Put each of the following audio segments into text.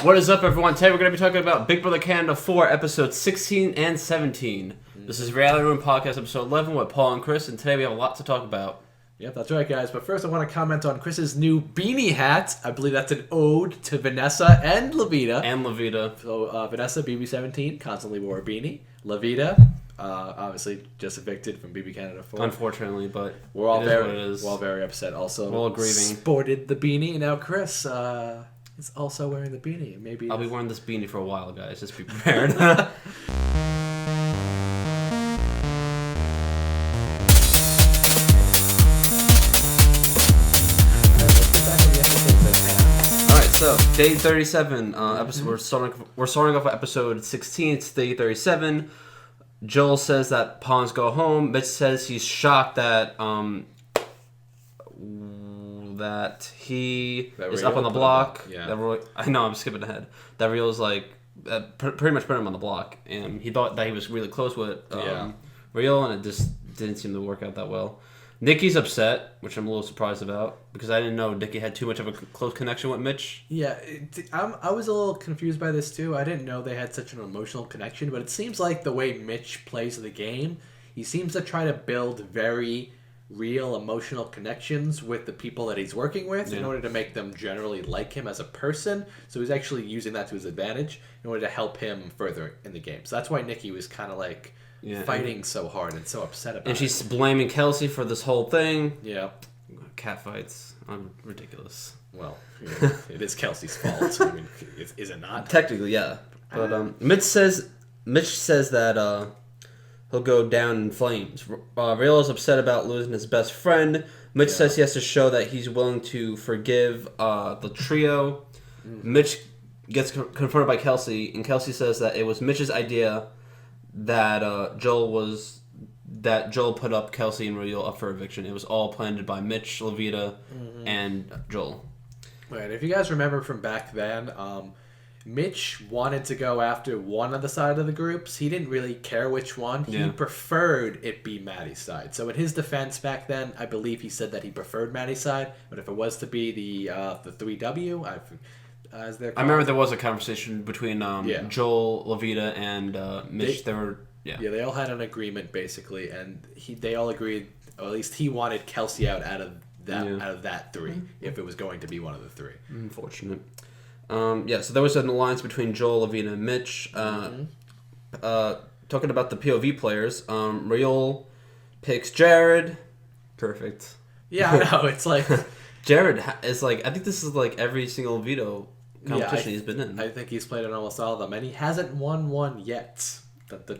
What is up, everyone? Today we're going to be talking about Big Brother Canada 4, episodes 16 and 17. This is Reality Room Podcast, episode 11 with Paul and Chris, and today we have a lot to talk about. Yep, that's right, guys. But first, I want to comment on Chris's new beanie hat. I believe that's an ode to Vanessa and Levita. And Levita. So, Vanessa, BB17, constantly wore a beanie. Levita, obviously just evicted from BB Canada 4. Unfortunately, but We're all it is. very upset. Also, We're all grieving. Sported the beanie. Now, Chris is also wearing the beanie. Maybe I'll be wearing this beanie for a while, guys. Just be prepared. So, day 37, episode. We're starting off with episode 16. It's day 37. Joel says that pawns go home. Mitch says he's shocked that he is up on the block. I know, I'm skipping ahead. That Real's like pretty much put him on the block, and he thought that he was really close with Real, and it just didn't seem to work out that well. Nikki's upset, which I'm a little surprised about, because I didn't know Nikki had too much of a close connection with Mitch. Yeah, I was a little confused by this too. I didn't know they had such an emotional connection, but it seems like the way Mitch plays the game, he seems to try to build very real emotional connections with the people that he's working with in order to make them generally like him as a person. So he's actually using that to his advantage in order to help him further in the game. So that's why Nikki was kind of like fighting so hard and so upset about it. And she's blaming Kelsey for this whole thing. Yeah. Cat fights. Ridiculous. Well, it is Kelsey's fault. I mean, is it not? Technically, yeah. But Mitch says that he'll go down in flames. Real is upset about losing his best friend. Mitch says he has to show that he's willing to forgive the trio. Mitch gets confronted by Kelsey, and Kelsey says that it was Mitch's idea that Joel put up Kelsey and Real up for eviction. It was all planned by Mitch, Levita, and Joel. Right. If you guys remember from back then, Mitch wanted to go after one of the side of the groups. He didn't really care which one. He preferred it be Maddie's side. So in his defense back then, I believe he said that he preferred Maddie's side. But if it was to be the 3W, as they're called. I remember there was a conversation between Joel, Levita, and Mitch. They all had an agreement basically, and they all agreed, or at least he wanted Kelsey out of that three if it was going to be one of the three. Unfortunate. So there was an alliance between Joel, Levita, and Mitch. Talking about the POV players, Real picks Jared. Perfect. Yeah, I know. It's like Jared is like, I think this is like every single veto competition he's been in. I think he's played in almost all of them, and he hasn't won one yet.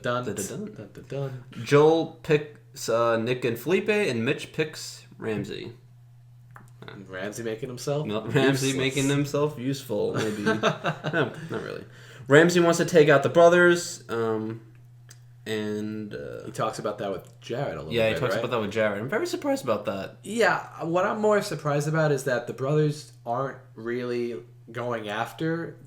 Dun. Joel picks Nick and Felipe, and Mitch picks Ramsey. Ramsey making himself? No, Ramsey making himself useful, maybe. No, not really. Ramsey wants to take out the brothers, and he talks about that with Jared a little bit. Yeah, he talks about that with Jared. I'm very surprised about that. Yeah, what I'm more surprised about is that the brothers aren't really going after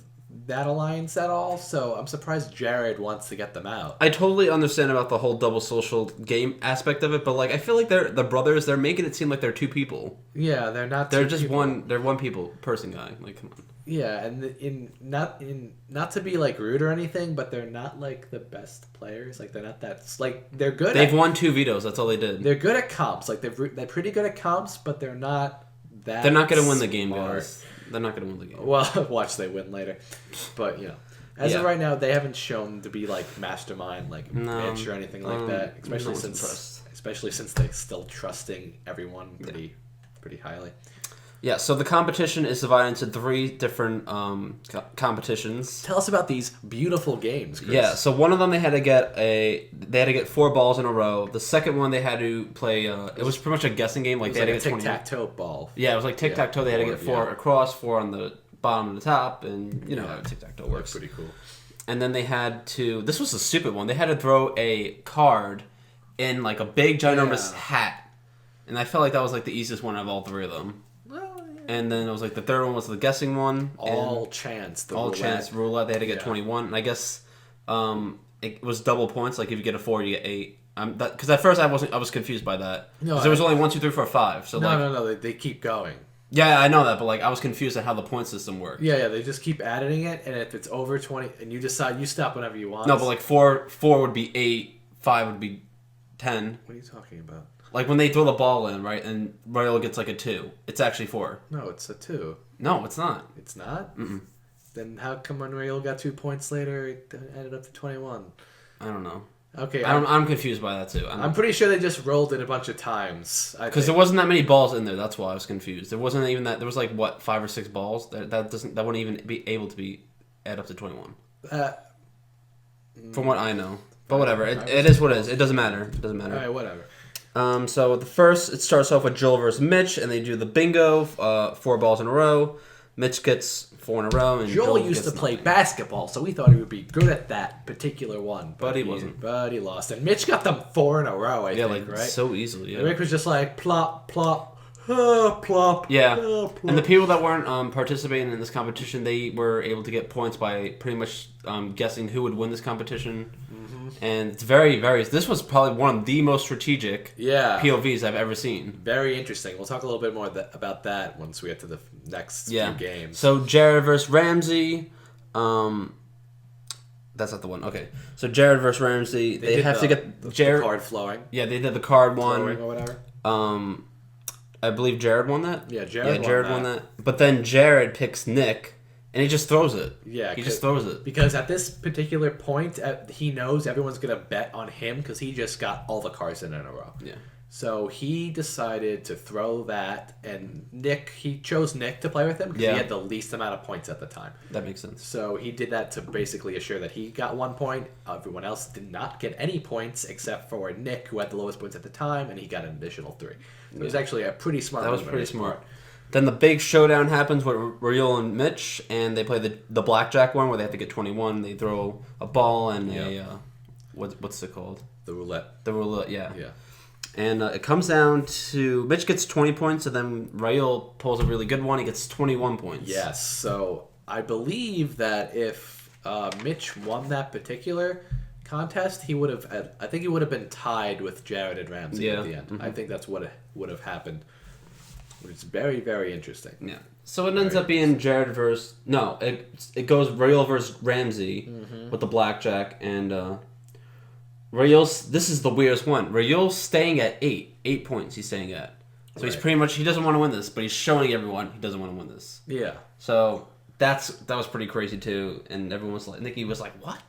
that alliance at all, so I'm surprised Jared wants to get them out. I totally understand about the whole double social game aspect of it, but like I feel like the brothers, they're making it seem like they're two people. Yeah, they're not. They're just one. They're one person guy. Like, come on. Yeah, and not to be like rude or anything, but they're not like the best players. Like they're not that. Like they're good. They've won 2 vetoes. That's all they did. They're good at comps. Like they're pretty good at comps, but they're not that. They're not going to win the game, guys. They're not going to win the game. Well, watch they win later. But, as of right now, they haven't shown to be, like, mastermind, like, Mitch or anything like that. Especially since they're still trusting everyone pretty highly. Yeah, so the competition is divided into 3 different competitions. Tell us about these beautiful games, Chris. Yeah, so one of them they had to get 4 balls in a row. The second one they had to play. It was pretty much a guessing game. Like they had to get tic-tac-toe ball. Yeah, it was like tic-tac-toe. They had to get 4 across, 4 on the bottom and the top, and you know how tic-tac-toe works. That's pretty cool. And then they had to. This was a stupid one. They had to throw a card in like a big ginormous hat, and I felt like that was like the easiest one of all 3 of them. And then it was like the third one was the guessing one. All chance roulette. They had to get 21. And I guess it was double points. Like if you get a 4, you get 8. Because at first I was confused by that. Because there was only 1, 2, 3, 4, 5. So no. They keep going. Yeah, I know that, but like I was confused at how the point system worked. Yeah, they just keep adding it, and if it's over 20, and you decide you stop whenever you want. No, but like four would be 8, 5 would be 10. What are you talking about? Like when they throw the ball in, right, and Royal gets like a 2, it's actually 4. No, it's a 2. No, it's not. It's not? Mm-mm. Then how come when Royal got 2 points later, it ended up to 21? I don't know. Okay, I'm confused by that too. I'm pretty sure they just rolled it a bunch of times. Because there wasn't that many balls in there. That's why I was confused. There wasn't even that. There was like what 5 or 6 balls. That wouldn't even be able to be add up to 21. From what I know, but whatever. It is what it is. It doesn't matter. It doesn't matter. All right, whatever. So the first, it starts off with Joel versus Mitch, and they do the bingo. 4 balls in a row. Mitch gets 4 in a row, and Joel used to play basketball, so we thought he would be good at that particular one. But he wasn't. But he lost. And Mitch got them 4 in a row, I think, right? So easily, yeah. Rick was just like, plop, plop, plop. Yeah. Plop. And the people that weren't participating in this competition, they were able to get points by pretty much guessing who would win this competition. And it's very, very... This was probably one of the most strategic POVs I've ever seen. Very interesting. We'll talk a little bit more about that once we get to the next few games. So Jared versus Ramsey. That's not the one. Okay. So Jared versus Ramsey. They have to get Jared... The card flowing. Yeah, they did the card one. Flowing or whatever. I believe Jared won that? Yeah, Jared won that. But then Jared picks Nick... And he just throws it. Yeah. He just throws it. Because at this particular point, he knows everyone's going to bet on him because he just got all the cards in a row. Yeah. So he decided to throw that, and he chose Nick to play with him because he had the least amount of points at the time. That makes sense. So he did that to basically assure that he got 1 point. Everyone else did not get any points except for Nick, who had the lowest points at the time, and he got an additional 3. So it was actually a pretty smart move. That was pretty smart. Then the big showdown happens with Royal and Mitch, and they play the blackjack one where they have to get 21. They throw a ball and a what's it called? The roulette. The roulette, yeah. Yeah. And it comes down to Mitch gets 20 points, and then Royal pulls a really good one. He gets 21 points. Yes. So I believe that if Mitch won that particular contest, he would have. I think he would have been tied with Jared and Ramsey at the end. Mm-hmm. I think that's what would have happened. Which is very, very interesting. Yeah. So it ends up being Jared versus... No, it goes Royal versus Ramsey with the blackjack. And Royal's... This is the weirdest one. Royal's staying at 8. 8 points he's staying at. So he's pretty much... He doesn't want to win this, but he's showing everyone he doesn't want to win this. Yeah. So that was pretty crazy too. And everyone was like... Nikki was like, what?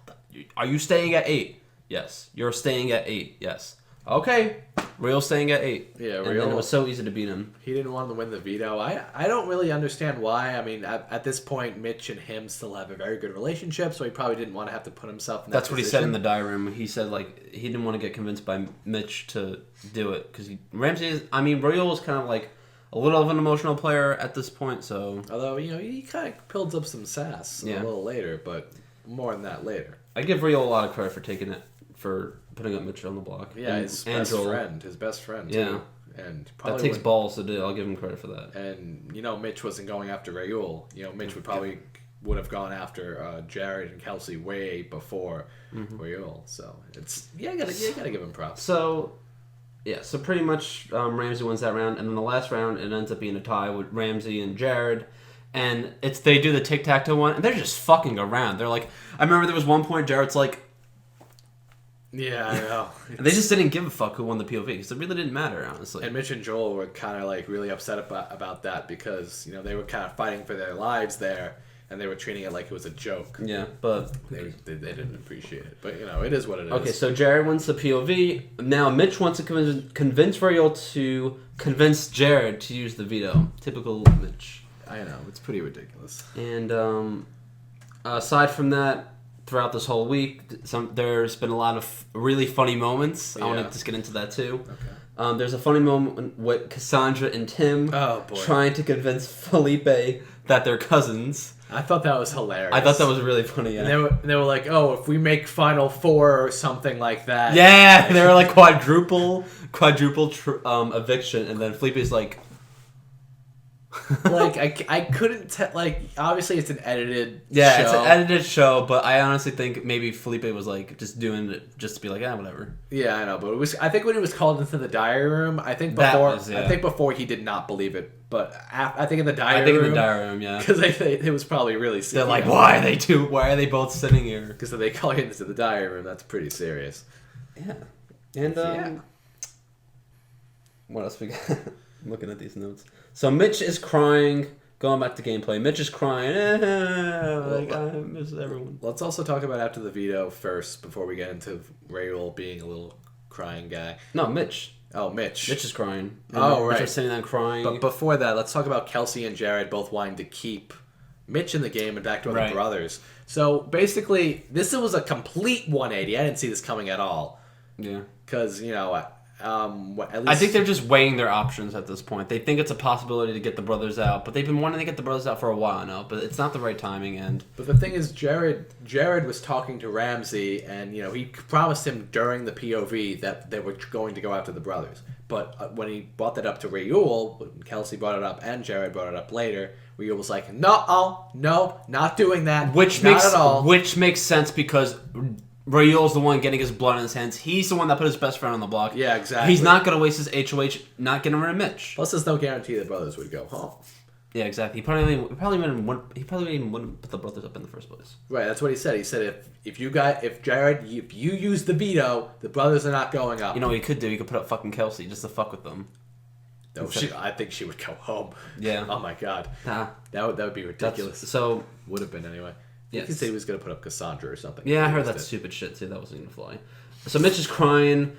Are you staying at 8? Yes. You're staying at 8. Yes. Okay. Royal's staying at 8. Yeah, and then it was so easy to beat him. He didn't want to win the veto. I don't really understand why. I mean, at this point, Mitch and him still have a very good relationship, so he probably didn't want to have to put himself in that position. That's what he said in the diary. He said, like, he didn't want to get convinced by Mitch to do it. Because Royal was kind of like a little of an emotional player at this point, so... Although, he kind of builds up some sass a little later, but more on that later. I give Royal a lot of credit for putting up Mitch on the block. Yeah, his best friend, too. Yeah. And that takes balls to do. I'll give him credit for that. And, Mitch wasn't going after Raul. Mitch would have gone after Jared and Kelsey way before Raul. So, you gotta give him props. So, so pretty much Ramsey wins that round. And then the last round, it ends up being a tie with Ramsey and Jared. And they do the tic-tac-toe one, and they're just fucking around. They're like... I remember there was one point Jared's like... Yeah, I know. And they just didn't give a fuck who won the POV because it really didn't matter, honestly. And Mitch and Joel were kind of like really upset about that because they were kind of fighting for their lives there, and they were treating it like it was a joke. Yeah, but they didn't appreciate it. But it is what it is. Okay, so Jared wins the POV. Now Mitch wants to convince Royal to convince Jared to use the veto. Typical Mitch. I know, it's pretty ridiculous. And aside from that. Throughout this whole week, there's been a lot of really funny moments. I want to just get into that too. Okay. There's a funny moment with Cassandra and Tim trying to convince Felipe that they're cousins. I thought that was hilarious. I thought that was really funny. Yeah. And they were like, "Oh, if we make Final Four or something like that." Yeah, they were like quadruple eviction, and then Felipe's like, Like I couldn't tell. Like obviously it's an edited. Yeah, show. it's an edited show, but I honestly think maybe Felipe was like just doing it just to be like, whatever. Yeah, I know, but it was. I think when he was called into the diary room, I think That before. was, yeah. I think before he did not believe it, but I think in the diary I think room. in the diary room, yeah. Because it was probably really. They're like, why are they both sitting here? Because they call you into the diary room. That's pretty serious. Yeah, and Yeah. what else we got? I'm looking at these notes. So Mitch is crying. Going back to gameplay, Mitch is crying. I miss everyone. Let's also talk about after the veto first before we get into Raul being a little crying guy. No, Mitch. Oh, Mitch. Mitch is crying. Oh, right. Mitch is sitting there crying. But before that, let's talk about Kelsey and Jared both wanting to keep Mitch in the game and back to other Right. brothers. So basically, this was a complete 180. I didn't see this coming at all. Yeah. Because, at least... I think they're just weighing their options at this point. They think it's a possibility to get the brothers out, but they've been wanting to get the brothers out for a while now, but it's not the right timing, and... But the thing is, Jared was talking to Ramsey, and, he promised him during the POV that they were going to go after the brothers. But when he brought that up to Raul, when Kelsey brought it up and Jared brought it up later, Raul was like, no, not doing that. Which not at all. Which makes sense because Raul's the one getting his blood in his hands. He's the one that put his best friend on the block. Yeah, exactly. He's not going to waste his HOH not getting rid of Mitch. Plus, there's no guarantee the brothers would go home. Yeah, exactly. He probably even wouldn't put the brothers up in the first place. Right, that's what he said. He said if you use the veto, the brothers are not going up. You know what he could do? He could put up fucking Kelsey just to fuck with them. No, I think she would go home. Yeah. Oh my god. Nah. That would be ridiculous. So Would have been anyway. Yes. He said he was going to put up Cassandra or something. yeah, I heard that stupid shit too. That wasn't gonna fly. So Mitch is crying.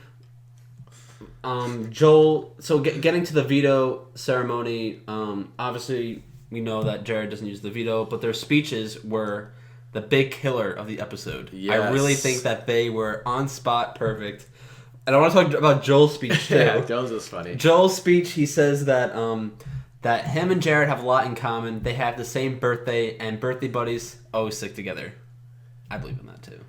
Joel. So getting to the veto ceremony. Obviously we know that Jared doesn't use the veto, but their speeches were the big killer of the episode. Yes. I really think that they were on spot perfect. And I want to talk about Joel's speech too. Yeah, Jones was funny. Joel's speech, he says that that him and Jared have a lot in common. They have the same birthday, and birthday buddies always stick together. I believe in that too.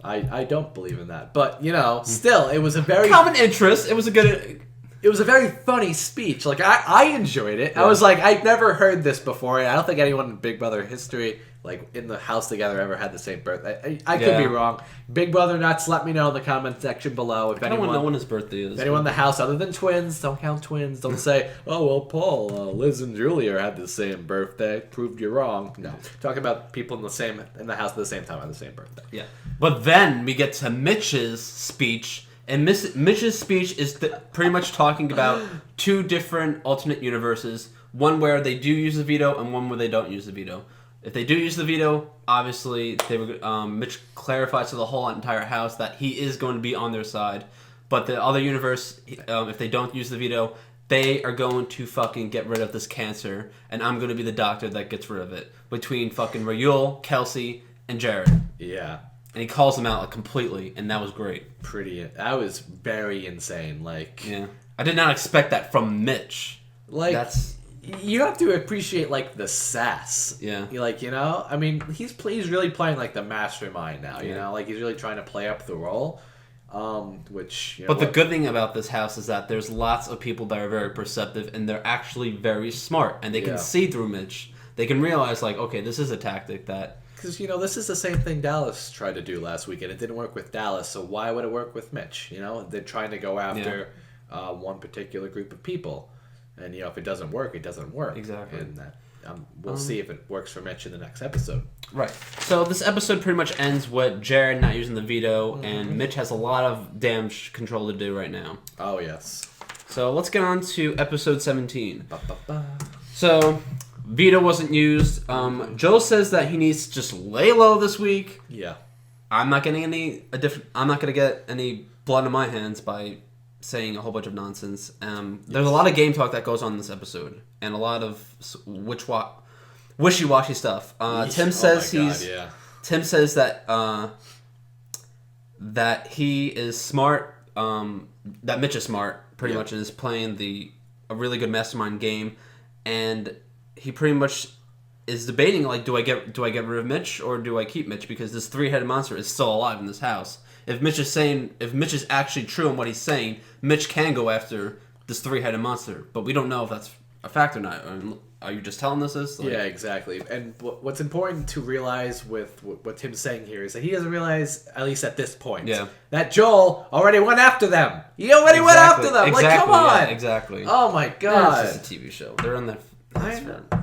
I don't believe in that, but still, it was a very Common interest. It was a good. It was a very funny speech. Like I enjoyed it. Yeah. I was like, I'd never heard this before, and I don't think anyone in Big Brother history, like in the house together, ever had the same birthday. I could be wrong. Big Brother nuts. Let me know in the comment section below if I don't anyone. know when his birthday is. If anyone in the house other than twins, don't count twins. Don't say, oh, well, Paul, Liz and Julia had the same birthday. Proved you wrong. No. Talking about people in the house at the same time on the same birthday. Yeah. But then we get to Mitch's speech, and Mitch's speech is pretty much talking about two different alternate universes. One where they do use the veto, and one where they don't use the veto. If they do use the veto, obviously they were. Mitch clarifies to the whole entire house that he is going to be on their side. But the other universe, if they don't use the veto, they are going to fucking get rid of this cancer, and I'm going to be the doctor that gets rid of it. Between fucking Raul, Kelsey, and Jared. Yeah. And he calls them out completely, and that was great. That was very insane. Like, Yeah. I did not expect that from Mitch. like That's... you have to appreciate like the sass. Yeah. I mean, he's really playing like the mastermind now. You Yeah. know, like he's really trying to play up the role. Which. But the good thing about this house is that there's lots of people that are very perceptive, and they're actually very smart, and they can see through Mitch. They can realize, like, okay, this is a tactic that... Because, this is the same thing Dallas tried to do last weekend. It didn't work with Dallas, so why would it work with Mitch? They're trying to go after one particular group of people. And, if it doesn't work, it doesn't work. Exactly. And we'll see if it works for Mitch in the next episode. Right. So this episode pretty much ends with Jared not using the veto, and Mitch has a lot of damage control to do right now. Oh, yes. So let's get on to episode 17. Ba-ba-ba. So... veto wasn't used. Joe says that he needs to just lay low this week. Yeah. I'm not getting I'm not gonna get any blood in my hands by saying a whole bunch of nonsense. There's a lot of game talk that goes on in this episode, and a lot of wishy-washy stuff. Tim says Tim says that that he is smart. That Mitch is smart, pretty much, and is playing a really good mastermind game, and he pretty much is debating, like, do I get rid of Mitch or do I keep Mitch, because this three-headed monster is still alive in this house. If Mitch is actually true in what he's saying, Mitch can go after this three-headed monster, but we don't know if that's a fact or not. are you just telling us this? Like, yeah, exactly. And what's important to realize with what Tim's saying here is that he doesn't realize, at least at this point, that Joel already went after them. He already went after them. Like, come on. Yeah, exactly. Oh my god. It's just a TV show. They're in there.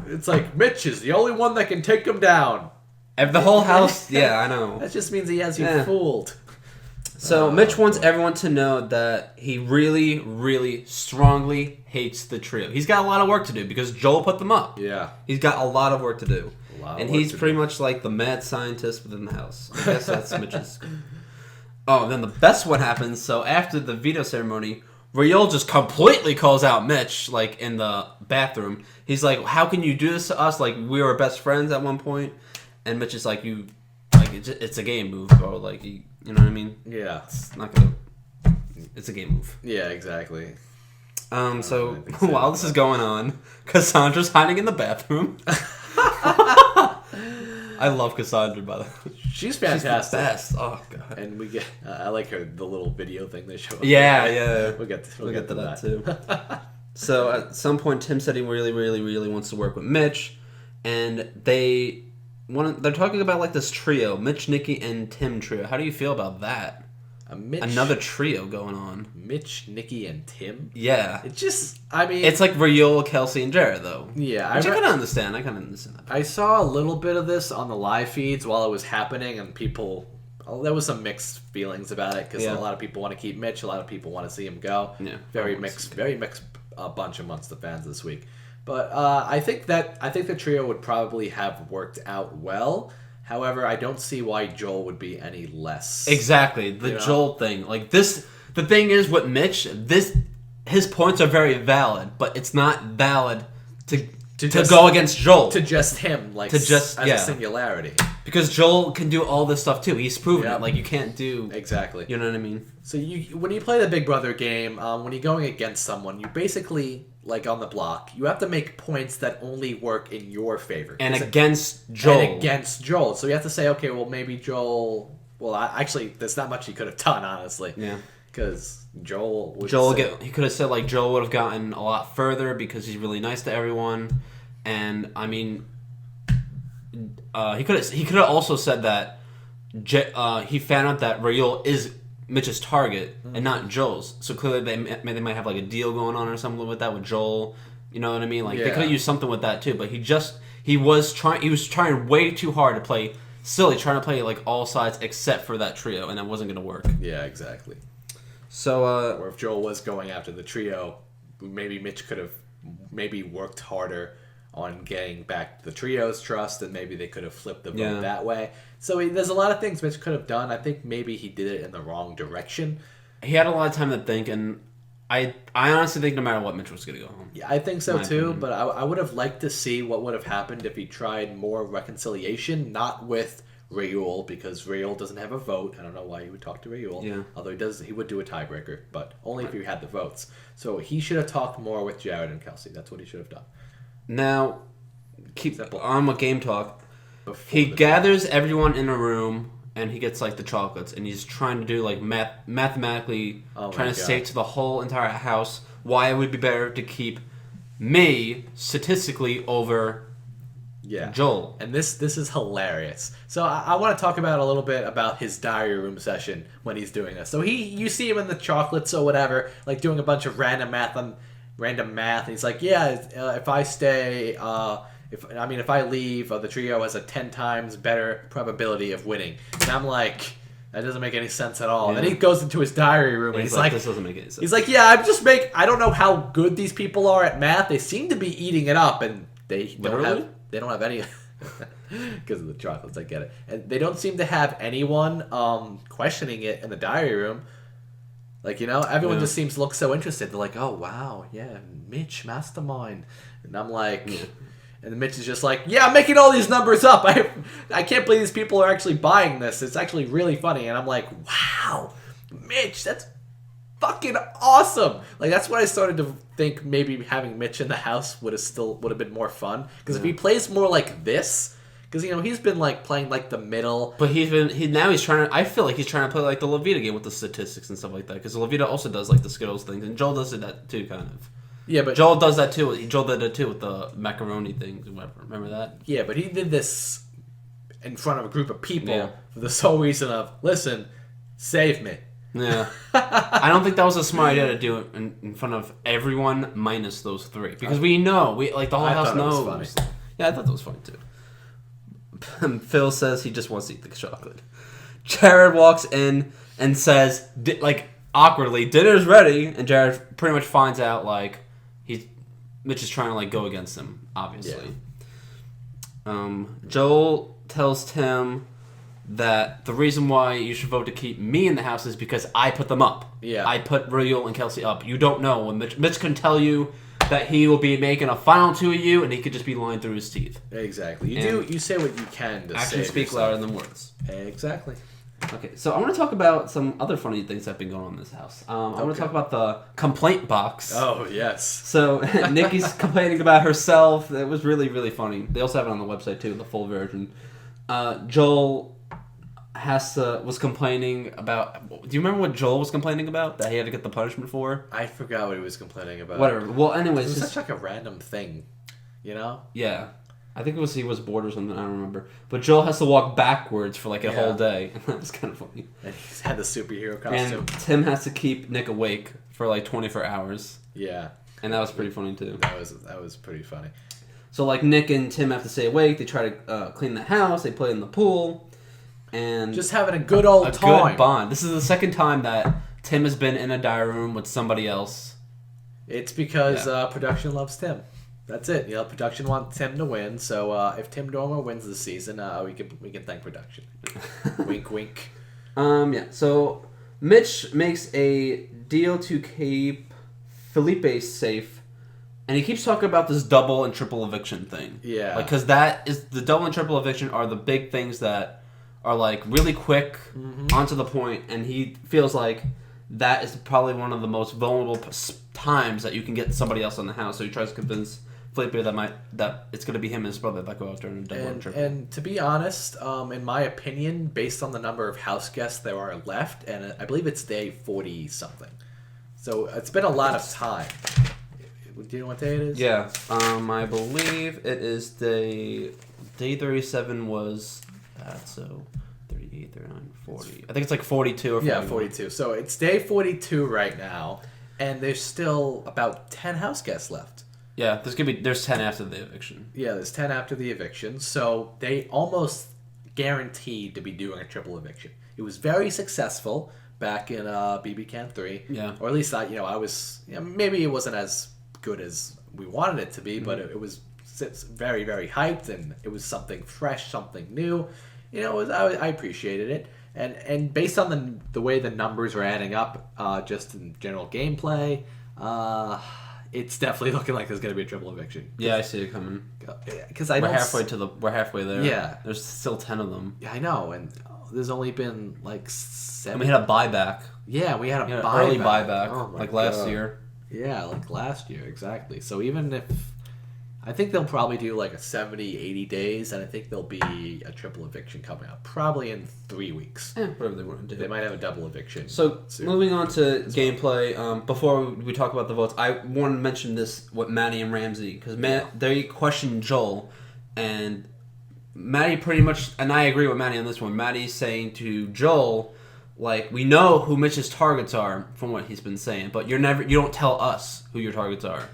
It's like Mitch is the only one that can take him down. And the whole house, yeah, I know. That just means he has you fooled. So Mitch wants everyone to know that he really, really strongly hates the trio. He's got a lot of work to do because Joel put them up. Yeah. He's got a lot of work to do. And he's pretty much like the mad scientist within the house. I guess that's Mitch's. Oh, and then the best one happens. So after the veto ceremony, Raul just completely calls out Mitch, like, in the bathroom. He's like, how can you do this to us? Like, we were best friends at one point. And Mitch is like, it's a game move, bro. Like, you know what I mean? Yeah. It's a game move. Yeah, exactly. So while this is going on, Cassandra's hiding in the bathroom. I love Cassandra, by the way. She's fantastic. She's the best. Oh god. And we get, I like the little video thing they show. Yeah. We'll get to that too. So at some point, Tim said he really, really, really wants to work with Mitch, and they're talking about like this trio, Mitch, Nikki, and Tim trio. How do you feel about that? Another trio going on. Mitch, Nikki, and Tim? Yeah. It just, I mean... It's like Raul, Kelsey, and Jared, though. Yeah. Which I can understand. I can understand that. I saw a little bit of this on the live feeds while it was happening, and there was some mixed feelings about it, because a lot of people want to keep Mitch, a lot of people want to see him go. Yeah. Very mixed bunch amongst the fans this week. But I think the trio would probably have worked out well. However, I don't see why Joel would be any less. Exactly. Joel thing. Like this, the thing is with Mitch, his points are very valid, but it's not valid to go against Joel. To just him, like as a singularity. Because Joel can do all this stuff too. He's proven it. Like you can't do exactly. You know what I mean? So when you play the Big Brother game, when you're going against someone, you basically, like on the block, you have to make points that only work in your favor. And against Joel. So you have to say, okay, well maybe Joel. Well, actually, there's not much he could have done, honestly. Yeah. Because Joel he could have said like Joel would have gotten a lot further because he's really nice to everyone, and I mean, he could have also said that he found out that Raul is Mitch's target and not Joel's. So clearly they might have like a deal going on or something with that with Joel. You know what I mean? Like they could have used something with that too. But he was trying way too hard to play silly, trying to play like all sides except for that trio, and that wasn't going to work. Yeah, exactly. So or if Joel was going after the trio, maybe Mitch could have worked harder on getting back the trio's trust, and maybe they could have flipped the vote that way. So there's a lot of things Mitch could have done. I think maybe he did it in the wrong direction. He had a lot of time to think, and I honestly think no matter what, Mitch was going to go home. Yeah, I think so too, but I would have liked to see what would have happened if he tried more reconciliation, not with Raul, because Raul doesn't have a vote. I don't know why you would talk to Raul. Yeah. Although he would do a tiebreaker, but only if he had the votes. So he should have talked more with Jared and Kelsey. That's what he should have done. Now, keep on with game talk. He gathers everyone in a room and he gets like the chocolates and he's trying to do like mathematically trying to say to the whole entire house why it would be better to keep me statistically over Joel. And this is hilarious. So I want to talk about a little bit about his diary room session when he's doing this. So you see him in the chocolates or whatever, like doing a bunch of random math. And he's like, if I stay, if I leave, the trio has a 10 times better probability of winning. And I'm like, that doesn't make any sense at all. Yeah. And then he goes into his diary room and he's like, this doesn't make any sense. He's like, I don't know how good these people are at math. They seem to be eating it up, and they don't have any because of the chocolates. I get it. And they don't seem to have anyone questioning it in the diary room. Like, everyone just seems to look so interested. They're like, oh, wow, yeah, Mitch, mastermind. And I'm like, and Mitch is just like, I'm making all these numbers up. I can't believe these people are actually buying this. It's actually really funny. And I'm like, wow, Mitch, that's fucking awesome. Like, that's what I started to think maybe having Mitch in the house would have been more fun. Because if he plays more like this, because he's been like playing like the middle, but he's trying to. I feel like he's trying to play like the Levita game with the statistics and stuff like that. Because Levita also does like the Skittles things, and Joel does that too, kind of. Yeah, but Joel does that too. Joel did it too with the macaroni things, whatever. Remember that? yeah, but he did this in front of a group of people Yeah. for the sole reason of, listen, save me. Yeah. I don't think that was a smart idea to do it in front of everyone minus those three. Because we know. The whole I house thought it was knows. funny. Yeah, I thought that was funny too. Phil says he just wants to eat the chocolate. Jared walks in and says, awkwardly, dinner's ready. And Jared pretty much finds out, Mitch is trying to, go against him, obviously. Yeah. Joel tells Tim that the reason why you should vote to keep me in the house is because I put them up. Yeah. I put Reuel and Kelsey up. You don't know. When Mitch can tell you that he will be making a final two of you, and he could just be lying through his teeth. Exactly. You say what you can to Actions speak yourself. louder than words. Exactly. Okay, so I want to talk about some other funny things that have been going on in this house. I want to talk about the complaint box. Oh, yes. So Nikki's complaining about herself. It was really, really funny. They also have it on the website too, the full version. Joel was complaining about. Do you remember what Joel was complaining about that he had to get the punishment for? I forgot what he was complaining about. Whatever. Well, anyways, It was such a random thing, you know? Yeah. I think he was bored or something. I don't remember. But Joel has to walk backwards for a whole day, and that was kind of funny. And he's had the superhero costume. And Tim has to keep Nick awake for 24 hours. Yeah. And that was pretty funny too. That was pretty funny. So Nick and Tim have to stay awake. They try to clean the house. They play in the pool, and Just having a good old time. Good bond. This is the second time that Tim has been in a diary room with somebody else. It's because production loves Tim. That's it. Production wants Tim to win. So if Tim Dormer wins this season, we can thank production. Wink, wink. Yeah. So Mitch makes a deal to keep Felipe safe, and he keeps talking about this double and triple eviction thing. Yeah. Because that is the double and triple eviction are the big things that are really quick, onto the point, and he feels like that is probably one of the most vulnerable times that you can get somebody else in the house. So he tries to convince Felipe that it's going to be him and his brother that go out there and double and triple. And to be honest, in my opinion, based on the number of house guests there are left, and I believe it's day 40-something. So it's been a lot of time. Do you know what day it is? Yeah. I believe it is day 37 was that, so 38, 39, 40. I think it's 42 or 41. Yeah, 42. So it's day 42 right now, and there's still about 10 house guests left. Yeah, there's 10 after the eviction. Yeah, there's 10 after the eviction, so they almost guaranteed to be doing a triple eviction. It was very successful back in BB Can 3. Yeah. Or at least I was, maybe it wasn't as good as we wanted it to be, but it was very, very hyped, and it was something fresh, something new. I appreciated it. And based on the way the numbers are adding up, just in general gameplay, it's definitely looking like there's going to be a triple eviction. Yeah, I see it coming. Because We're halfway there. Yeah. There's still 10 of them. Yeah, I know, and there's only been 7. And we had a buyback. Yeah, we had An buyback. early buyback, Oh my last God. year. Yeah, last year, exactly. So even if... I think they'll probably do a 70, 80 days, and I think there'll be a triple eviction coming up. Probably in 3 weeks. Whatever they want to do. They might have a double eviction. So, soon. moving on to gameplay, before we talk about the votes, I want to mention this with Maddie and Ramsey, because they questioned Joel, and Maddie pretty much, and I agree with Maddie on this one, Maddie's saying to Joel, we know who Mitch's targets are, from what he's been saying, but you don't tell us who your targets are.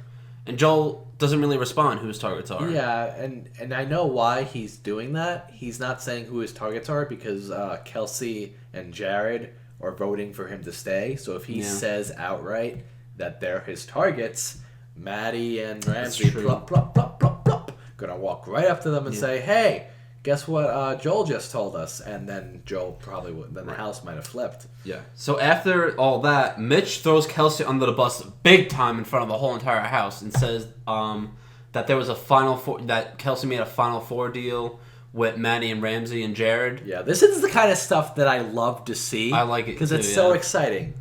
And Joel doesn't really respond who his targets are. Yeah, and I know why he's doing that. He's not saying who his targets are because Kelsey and Jared are voting for him to stay. So if he says outright that they're his targets, Maddie and Ramsey plop, plop, plop, plop, plop, gonna walk right up to them and say, hey, guess what Joel just told us? And then Joel probably would. Then the house might have flipped. Yeah. So after all that, Mitch throws Kelsey under the bus big time in front of the whole entire house and says that there was that Kelsey made a Final Four deal with Maddie and Ramsey and Jared. Yeah, this is the kind of stuff that I love to see. I like it because too, it's so exciting.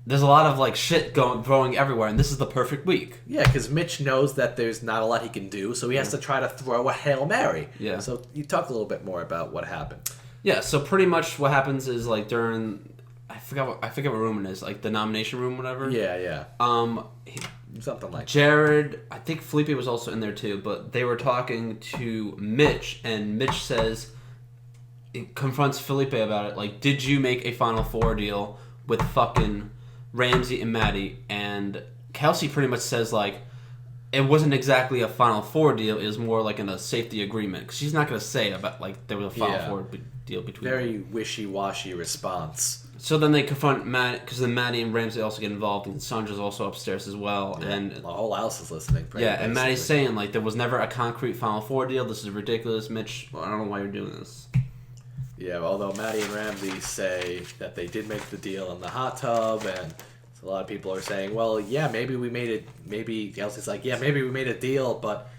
There's a lot of shit throwing everywhere, and this is the perfect week. Yeah, because Mitch knows that there's not a lot he can do, so he has to try to throw a Hail Mary. Yeah. So you talk a little bit more about what happened. Yeah. So pretty much what happens is during I forget what room it is, the nomination room, whatever. Yeah. Something like Jared, I think Felipe was also in there too, but they were talking to Mitch, and Mitch says, it confronts Felipe about it, like, did you make a Final Four deal with fucking Ramsey and Maddie? And Kelsey pretty much says, like, it wasn't exactly a Final Four deal, it was more like in a safety agreement. Because she's not going to say about, like, there was a Final Four deal between them. Very wishy-washy response. So then they confront Matt, because then Maddie and Ramsey also get involved, and Sandra's also upstairs as well. Yeah, and the whole house is listening. and Maddie's saying, like, there was never a concrete Final Four deal. This is ridiculous, Mitch. Well, I don't know why you're doing this. Yeah, although Maddie and Ramsey say that they did make the deal in the hot tub, and a lot of people are saying, well, yeah, maybe we made it. Maybe Kelsey's like, yeah, maybe we made a deal, but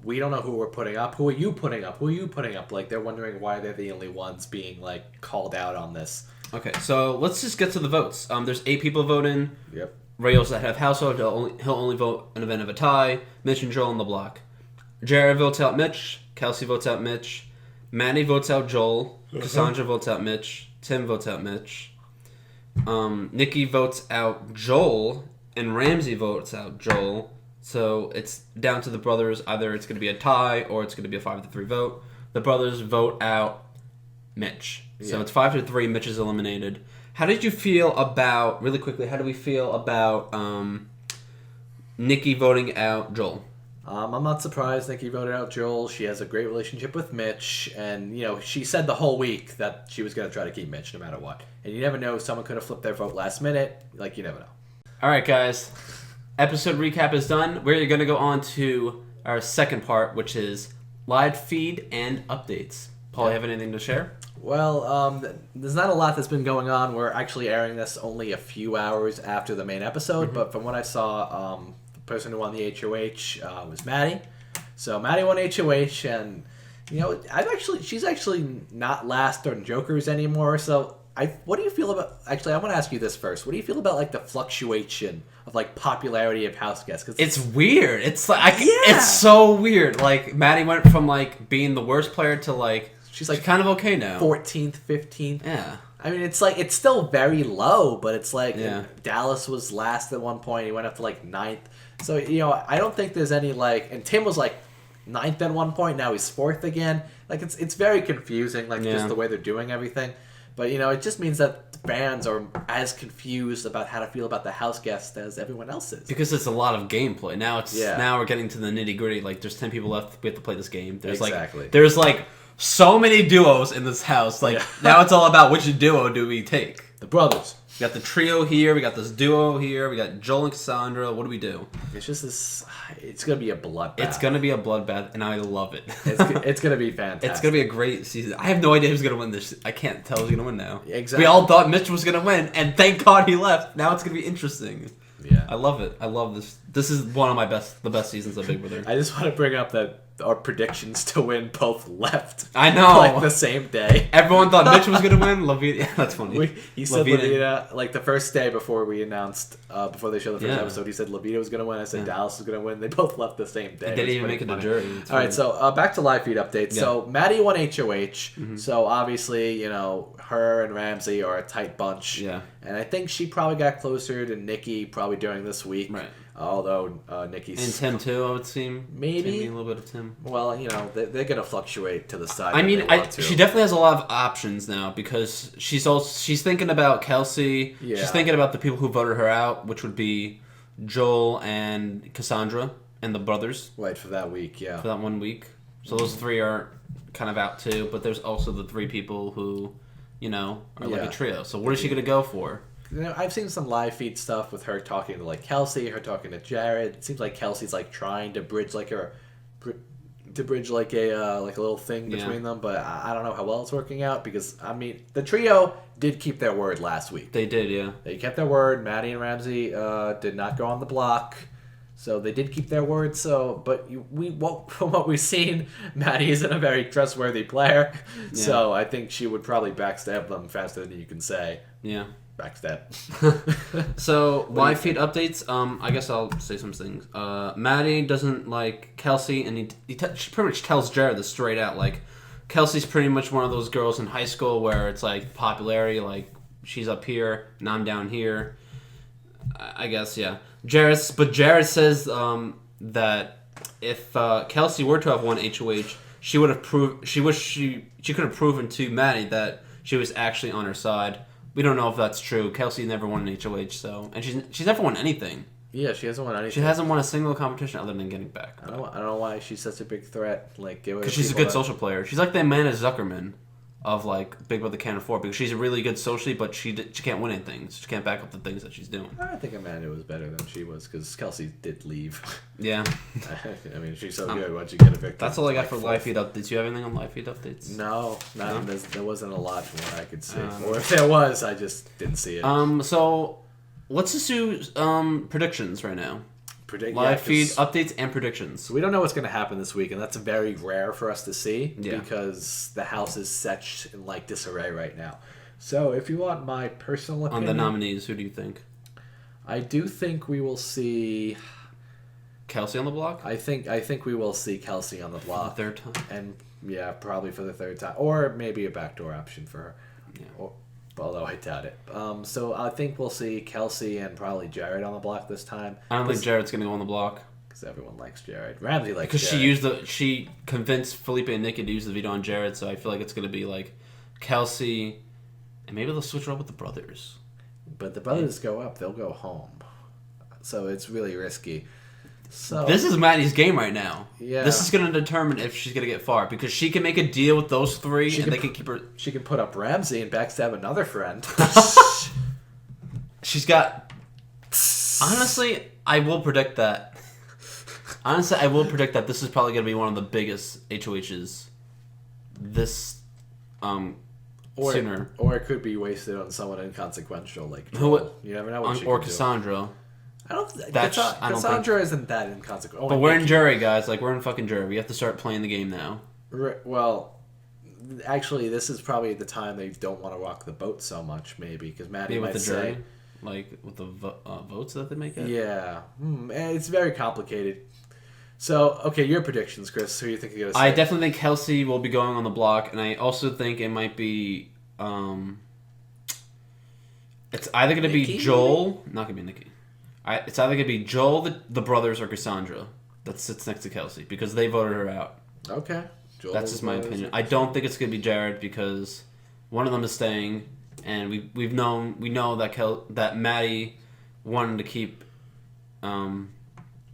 we don't know who we're putting up. Who are you putting up? Who are you putting up? Like, they're wondering why they're the only ones being, like, called out on this. Okay, so let's just get to the votes. There's 8 people voting. Yep. Rayos that have household, he'll only vote an event of a tie. Mitch and Joel on the block. Jared votes out Mitch. Kelsey votes out Mitch. Manny votes out Joel. Cassandra votes out Mitch. Tim votes out Mitch. Nikki votes out Joel. And Ramsey votes out Joel. So it's down to the brothers. Either it's going to be a tie or it's going to be a 5-3 vote. The brothers vote out Mitch. So it's 5-3. Mitch is eliminated. How did you feel about, really quickly, how do we feel about Nikki voting out Joel? I'm not surprised Nikki voted out Joel. She has a great relationship with Mitch, and, you know, she said the whole week that she was going to try to keep Mitch no matter what. And you never know, someone could have flipped their vote last minute. Like, you never know. All right, guys. Episode recap is done. We're going to go on to our second part, which is live feed and updates. Paul, you have anything to share? Well, there's not a lot that's been going on. We're actually airing this only a few hours after the main episode, but from what I saw, the person who won the HOH was Maddie. So Maddie won HOH, and, you know, she's actually not last on Jokers anymore. So what do you feel about? Actually, I want to ask you this first. What do you feel about, like, the fluctuation of, like, popularity of house guests? 'Cause it's weird. It's like it's so weird. Like, Maddie went from, like, being the worst player to, like, she's kind of okay now. 14th, 15th. Yeah. I mean, it's like, it's still very low, but it's like, Dallas was last at one point. He went up to, like, 9th. So, you know, I don't think there's any, like, and Tim was, like, 9th at one point. Now he's 4th again. Like, it's very confusing, like, just the way they're doing everything. But, you know, it just means that fans are as confused about how to feel about the house guest as everyone else is. Because it's a lot of gameplay. Now we're getting to the nitty gritty. Like, there's 10 people left. We have to play this game. There's there's so many duos in this house. Like, now it's all about which duo do we take. The brothers. We got the trio here. We got this duo here. We got Joel and Cassandra. What do we do? It's just this. It's gonna be a bloodbath. It's gonna be a bloodbath, and I love it. It's gonna be fantastic. It's gonna be a great season. I have no idea who's gonna win this. I can't tell who's gonna win now. Exactly. We all thought Mitch was gonna win, and thank God he left. Now it's gonna be interesting. Yeah. I love it. I love this. This is one of the best seasons of Big Brother. I just want to bring up that our predictions to win both left. I know. Like, the same day. Everyone thought Mitch was going to win. Lavina. Yeah, that's funny. He said Lavina, like, the first day before we announced, before they showed the first episode, he said Lavina was going to win. I said Dallas was going to win. They both left the same day. They didn't even make it to jury. All right, so back to live feed updates. Yeah. So Maddie won HOH. So obviously, you know, her and Ramsey are a tight bunch. Yeah. And I think she probably got closer to Nikki probably during this week. Right. Although Nikki's... And Tim, too, I would seem. Maybe. A little bit of Tim. Well, you know, they're going to fluctuate to the side. I mean, she definitely has a lot of options now because she's thinking about Kelsey. Yeah. She's thinking about the people who voted her out, which would be Joel and Cassandra and the brothers. Right, for that week, yeah. For that 1 week. So those 3 are kind of out, too. But there's also the 3 people who, you know, are like a trio. So what is she going to go for? You know, I've seen some live feed stuff with her talking to, like, Kelsey, her talking to Jared. It seems like Kelsey's, like, trying to bridge like a little thing between them, but I don't know how well it's working out because, I mean, the trio did keep their word last week. They did, yeah. They kept their word. Maddie and Ramsey did not go on the block, so they did keep their word. So, but from what we've seen, Maddie isn't a very trustworthy player, so I think she would probably backstab them faster than you can say. Yeah. Backstab. So, live feed updates. I guess I'll say some things. Maddie doesn't like Kelsey, and she pretty much tells Jared this straight out. Like, Kelsey's pretty much one of those girls in high school where it's like popularity, like she's up here and I'm down here. I guess, yeah. Jared says that if Kelsey were to have won HOH, she would have proved she could have proven to Maddie that she was actually on her side. We don't know if that's true. Kelsey never won an HOH, and she's never won anything. Yeah, she hasn't won anything. She hasn't won a single competition other than getting back. I don't know why she's such a big threat. Like, because she's a good social player. She's like the Amanda Zuckerman of like Big Brother Can't Afford, because she's really good socially, but she can't win anything. So she can't back up the things that she's doing. I think Amanda was better than she was because Kelsey did leave. Yeah. I mean, she's so good. Once you get evicted, that's all I got for live feed updates. You have anything on live feed updates? No, there wasn't a lot from what I could see. Or if there was, I just didn't see it. So let's just do predictions right now. Live feed updates and predictions. We don't know what's going to happen this week, and that's very rare for us to see because the house is such in like disarray right now. So, if you want my personal opinion on the nominees, who do you think? I do think we will see Kelsey on the block. I think we will see Kelsey on the block for the third time, and yeah, probably for the third time, or maybe a backdoor option for her. Yeah. Although I doubt it. So I think we'll see Kelsey and probably Jared on the block this time. I don't think Jared's going to go on the block. Because everyone likes Jared. Ramsey likes Jared. Because she convinced Felipe and Nikki to use the veto on Jared, so I feel like it's going to be like Kelsey, and maybe they'll switch her up with the brothers. But the brothers go up, they'll go home. So it's really risky. So this is Maddie's game right now. Yeah. This is going to determine if she's going to get far, because she can make a deal with those three and they can keep her. She can put up Ramsey and backstab another friend. She's got. Honestly, I will predict that. This is probably going to be one of the biggest HOHs this sooner. Or it could be wasted on someone inconsequential like Joel. You never know what she or could Cassandra. Do. Cassandra isn't that inconsequential. But we're in jury, guys. Like, we're in fucking jury. We have to start playing the game now. Well, actually, this is probably the time they don't want to rock the boat so much, maybe, because Maddie might say... Jury? Like, with the votes that they make? Yeah. It's very complicated. So, okay, your predictions, Chris. Who do you think you're going to say? I definitely think Kelsey will be going on the block, and I also think it might be... it's either going to be Joel... Not going to be Nikki. It's either going to be Joel, the brothers, or Cassandra that sits next to Kelsey, because they voted her out. Okay. Joel, that's just my opinion. I don't think it's going to be Jared, because one of them is staying, and we know that Maddie wanted to keep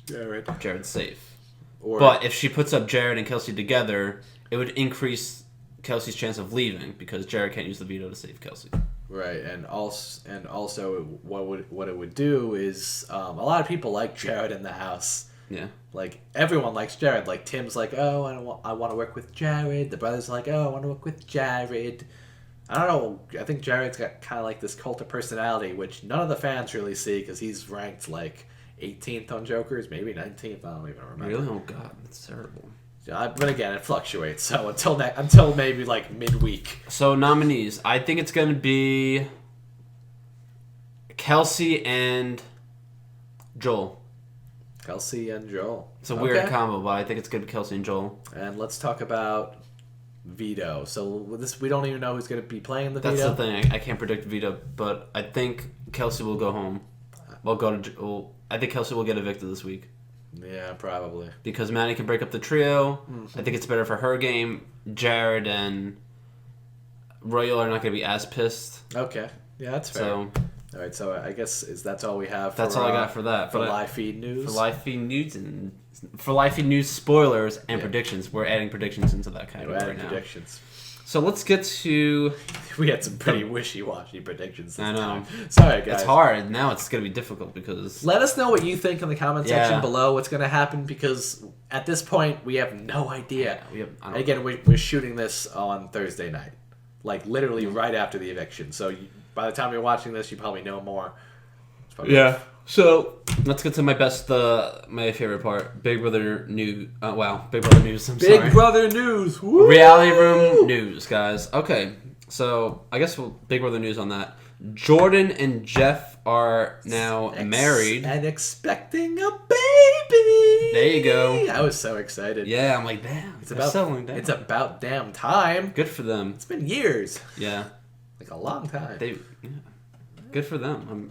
Jared safe. But if she puts up Jared and Kelsey together, it would increase Kelsey's chance of leaving, because Jared can't use the veto to save Kelsey. Right, and also what it would do is a lot of people like Jared in the house. Yeah, like everyone likes Jared. Like Tim's like, oh, I want to work with Jared. The brothers are like, oh, I want to work with Jared. I don't know. I think Jared's got kind of like this cult of personality, which none of the fans really see because he's ranked like 18th on Jokers, maybe 19th. I don't even remember. Really? Oh God, that's terrible. But again, it fluctuates. So until maybe like midweek. So nominees, I think it's going to be Kelsey and Joel. Kelsey and Joel. It's a weird combo, but I think it's going to be Kelsey and Joel. And let's talk about veto. So we don't even know who's going to be playing the veto. That's the thing. I can't predict veto, but I think Kelsey will go home. I think Kelsey will get evicted this week. Yeah, probably. Because Maddie can break up the trio. Mm-hmm. I think it's better for her game. Jared and Royal are not going to be as pissed. Okay. Yeah, that's fair. All right, so I guess that's all we have. That's all I got for that. For live feed news. For live feed news spoilers and predictions. We're adding predictions into that category right now. Predictions. So let's get to... We had some pretty wishy-washy predictions this I know. time. Sorry, guys. It's hard. Now it's going to be difficult because... Let us know what you think in the comment section below what's going to happen, because at this point, we have no idea. Again, we're shooting this on Thursday night. Like, literally right after the eviction. So by the time you're watching this, you probably know more. So let's get to my favorite part. Big Brother news. Big Brother news. Big Brother news. Woo! Reality room news, guys. Okay, so I guess Big Brother news on that. Jordan and Jeff are now married and expecting a baby. There you go. I was so excited. Yeah, I'm like, damn. It's about damn time. Good for them. It's been years. Yeah, like a long time. Good for them.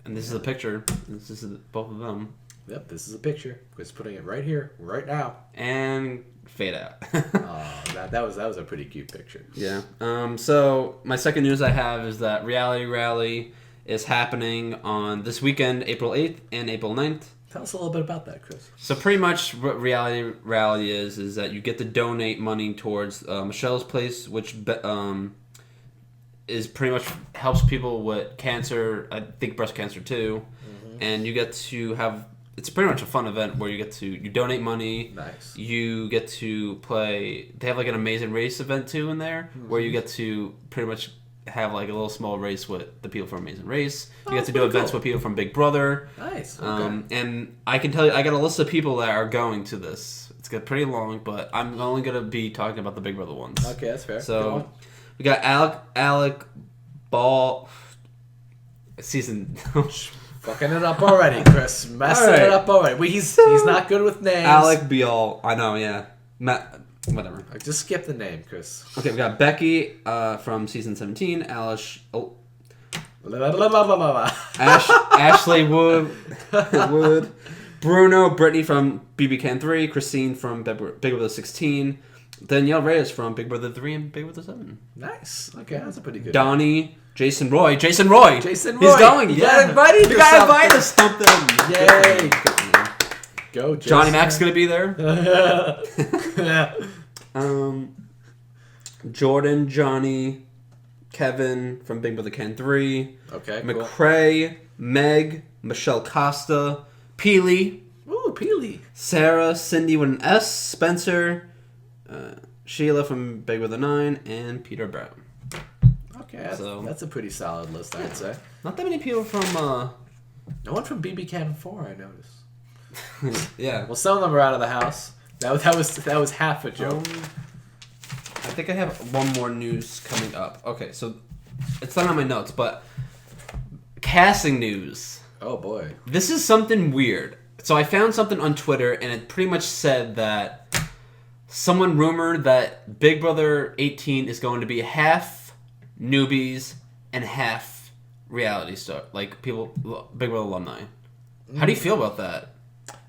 And this is a picture. This is both of them. Yep, this is a picture. Chris putting it right here, right now. And fade out. That was a pretty cute picture. Yeah. So my second news I have is that Reality Rally is happening on this weekend, April 8th and April 9th. Tell us a little bit about that, Chris. So pretty much what Reality Rally is that you get to donate money towards Michelle's Place, which is pretty much helps people with cancer, I think breast cancer too. Mm-hmm. And you get to have, it's pretty much a fun event where you donate money. Nice. You get to play, they have like an Amazing Race event too in there, where you get to pretty much have like a little small race with the people from Amazing Race. You get to do events with people from Big Brother. Nice. Okay. And I can tell you, I got a list of people that are going to this. It's got pretty long, but I'm only going to be talking about the Big Brother ones. Okay, that's fair. So we got Alec Ball season. Fucking it up already, Chris. Messing it up already. He's not good with names. Alec Bial. I know, yeah. Whatever. Just skip the name, Chris. Okay, we got Becky from season 17. Ashley Wood. Bruno. Brittany from BB Can 3. Christine from Big Brother 16. Danielle Reyes from Big Brother 3 and Big Brother 7. Nice. Okay, that's a pretty good Donnie. Jason Roy. He's going. You got invited You got invited to something. Yay. Go, Jason. Johnny Mac's going to be there. Jordan, Johnny, Kevin from Big Brother Can 3. Okay, McCrae, Meg, Michelle Costa, Peely. Ooh, Peely. Sarah, Cindy with an S, Spencer, Sheila from Big Brother 9, and Peter Brown. Okay, that's a pretty solid list, I'd say. Not that many people from... No one from BB Can 4, I noticed. Yeah. Well, some of them are out of the house. That was half a joke. I think I have one more news coming up. Okay, so it's not on my notes, but casting news. Oh boy. This is something weird. So I found something on Twitter, and it pretty much said that someone rumored that Big Brother 18 is going to be half newbies and half reality star, like people, Big Brother alumni. How do you feel about that?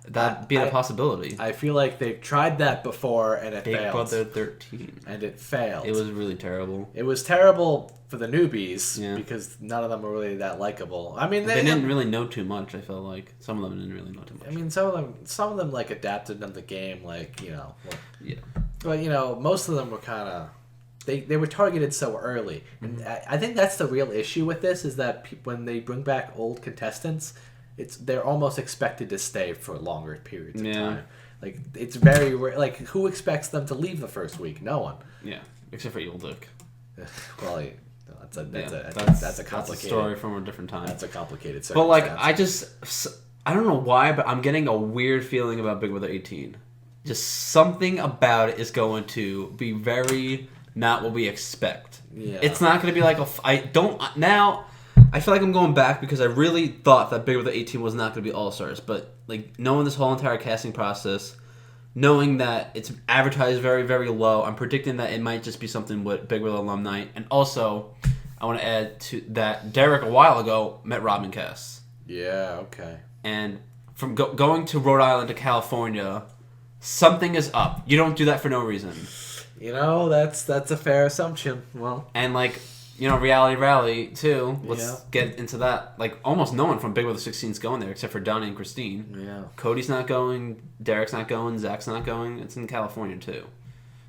That being a possibility. I feel like they've tried that before and it failed. Big Brother 13. And it failed. It was really terrible. It was terrible for the newbies because none of them were really that likable. I mean, they didn't really know too much. I felt like some of them didn't really know too much. I mean, some of them like adapted on the game, like yeah. But most of them were kind of they were targeted so early, and I think that's the real issue with this is that when they bring back old contestants, they're almost expected to stay for longer periods of time. Like it's very rare. Like who expects them to leave the first week? No one. Yeah, except for Evil Dick. Well, that's a complicated that's a story from a different time. That's a complicated circumstance. But like I don't know why, but I'm getting a weird feeling about Big Brother 18. Just something about it is going to be very not what we expect. Yeah. It's not going to be like I feel like I'm going back because I really thought that Big Brother 18 was not going to be All-Stars. But like knowing this whole entire casting process, knowing that it's advertised very, very low, I'm predicting that it might just be something with Big Brother alumni. And also, I want to add to that Derek a while ago met Robin Cass. Yeah, okay. And from going to Rhode Island to California, something is up. You don't do that for no reason. That's a fair assumption. Well, and like... Reality Rally, too. Let's get into that. Like, almost no one from Big Brother 16 is going there, except for Donnie and Christine. Yeah. Cody's not going. Derek's not going. Zach's not going. It's in California, too.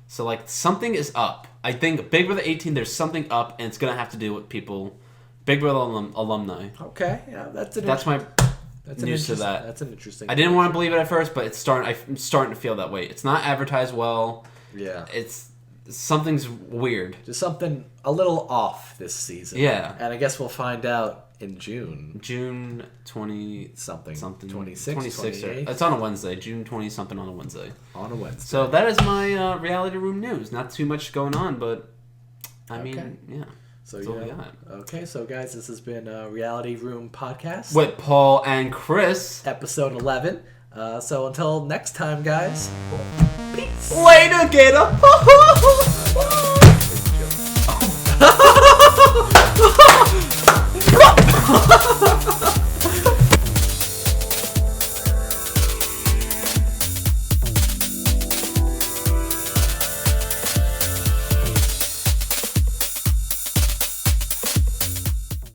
So, like, something is up. I think Big Brother 18, there's something up, and it's going to have to do with people. Big Brother alumni. Okay, yeah, that's my news to that. That's an interesting... I didn't want to believe it at first, but I'm starting to feel that way. It's not advertised well. Yeah. Something's weird. Just something a little off this season. Yeah. And I guess we'll find out in June. June 20... Something. 26, 28th? It's on a Wednesday. June 20-something on a Wednesday. On a Wednesday. So that is my reality room news. Not too much going on, but... I mean, yeah. So that's all we got. Okay, so guys, this has been Reality Room Podcast. With Paul and Chris. Episode 11. So until next time, guys. Peace. Later, Gator.